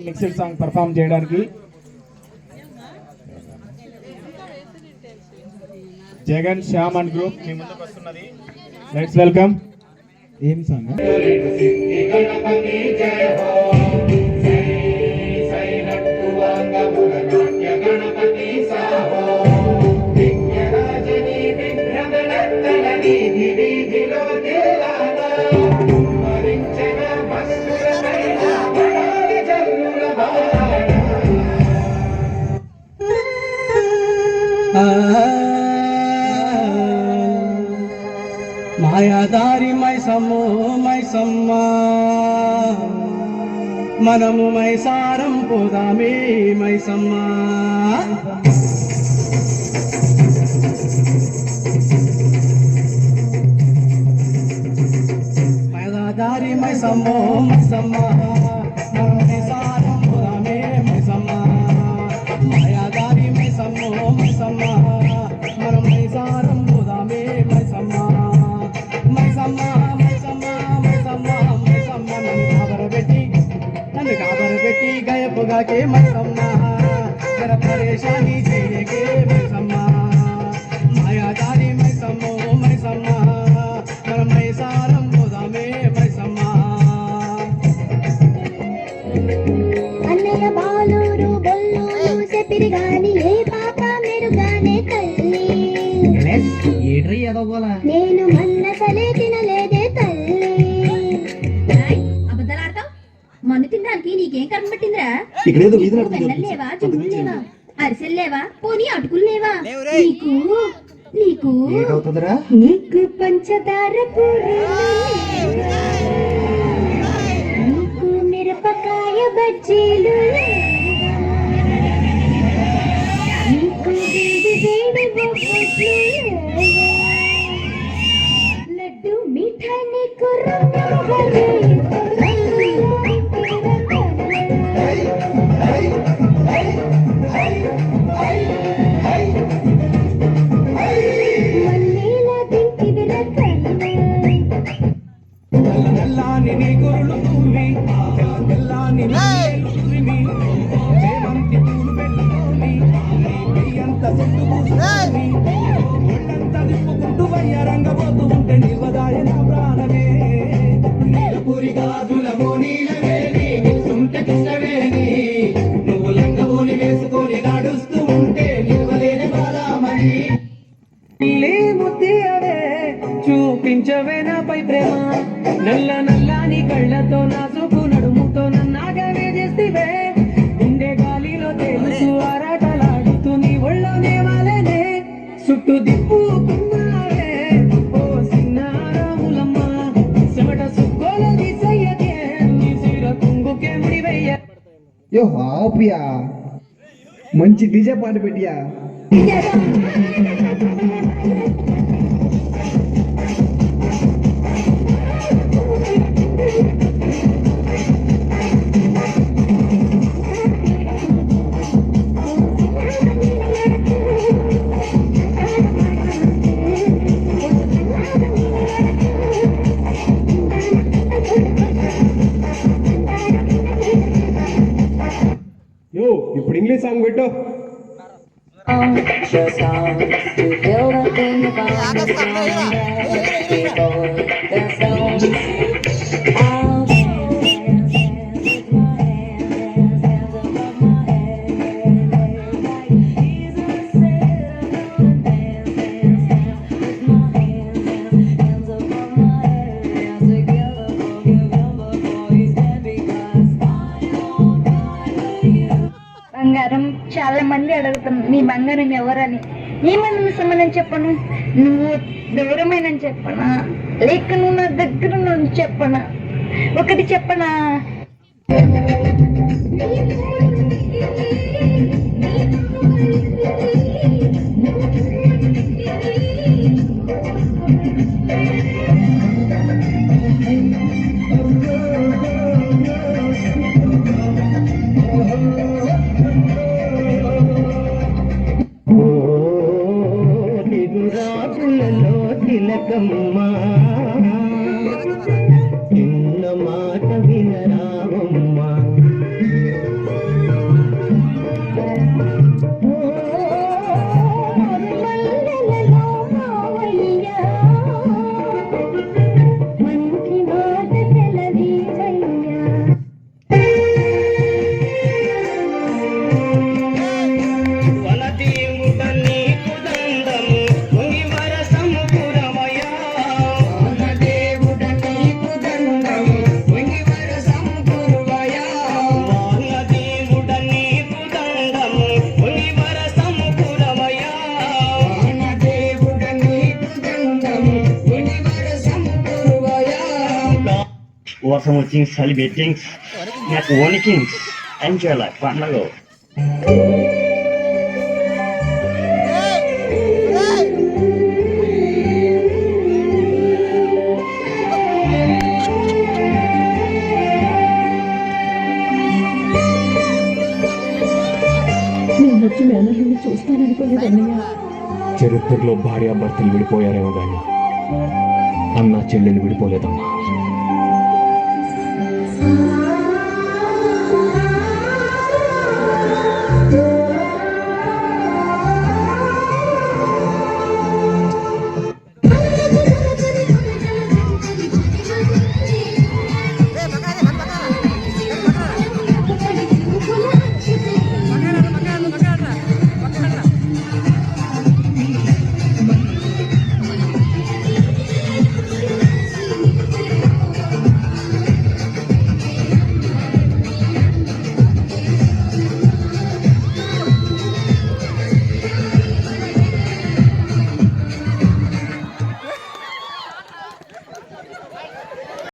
Mixed song perform చేయడానికి Jagan Shyam and group మీ ముందుకు వస్తున్నది. Let's welcome. ఏం సాంగ్? మాయాదారి మైసమ్మో మైసమ్మ, మనము మైసారం పోదామే మైసమ్మ. మాయాదారి మైసమ్మో మైసమ్మ, మనము మైసారం పోదామే మైసమ్మ. మాయాదారి మైసమ్మో మైసమ్మ, మనం మైసారం పోదామే మైసమ్మ. నన్ను కాబరబెట్టి గయపుగాకే మైసమ్మ, జర పరేషాని చేయకే మైసమ్మ. మాయాదారి మైసమ్మో మైసమ్మ, మనం మైసారం పోదామే మైసమ్మ. అన్నయ్య బాలూరు బొల్లూరు చెప్పిరిగాని ఏ పాప మెరుగానే తల్లి. నేను మన్నసలే తినలేదే తల్లి. అబద్ధాలాడతావు? మన్ను తినడానికి నీకేం కర్మ పట్టిందిరా? లేవా, చెవులు లేవా, అరిసెలు లేవా, పోనీ అటుకులు లేవా? నీకు నీకు నీకు పంచదార నీకు మిరపకాయ బజ్జీలు, నీకు వేడి వేడి బొబ్బట్లు, లడ్డు మిఠాయి నీకు నల్లాని నీ గురులు తుమ్మి, తెల్లాని తురిమి, చేమంతి పూలు పెట్టుకొని నీ పెయ్యంత చెట్టు పూసుకొని ఒళ్ళంతా తిప్పుకుంటూ వయ్యారంగబోతూ ఉంటే నిల్వదాయ నా ప్రాణమే. నీలపూరి గాజులమో నీలవేణి నిల్చుంటే కృష్ణవేణి, నువ్వు లంగమూని వేసుకొని నడుస్తూ ఉంటే నిల్వలేని బాలామణి. ముద్దియవే చూపించవే నాపై ప్రేమ, నల్ల నల్లాని కళ్ళతో నా చూపు నడుముతో నన్నాగవే చేస్తివే. గుండె గాలిలో తెలుసు ఆరాటలాడుతూ నీ ఒళ్ళోనే వాలేనే, చుట్టూ దిప్పుకున్నావే ఓ సిన్నారాములమ్మ. చెమట సుక్కోలో తీసయ్యకే నీ సిర కుంగుకే ముడివయ్య. యో ఆపియా, మంచి డీజే పాట పెట్టియా. యో ఇప్పుడు ఇంగ్లీష్ సాంగ్ పెట్టు. బంగారం చాలా మంది అడుగుతున్నారు నీ బంగారం ఎవరని. ఏమన్నా సమాధానం చెప్పను? నువ్వు దూరమైన చెప్పనా, లేక నువ్వు నా దగ్గర నుండి చెప్పనా? ఒకటి చెప్పనా? తిలకమ్మా చిన్న మాట వినరావమ్మా, awesome things, celebrating, networking, enjoy life, పండుగ. నేను వచ్చి మేనల్ని చూస్తాననుకోలేదు అన్నయ్య. చరిత్రలో భార్యాభర్తలు విడిపోయారేమో కానీ అన్న చెల్లెలు విడిపోలేదమ్మా.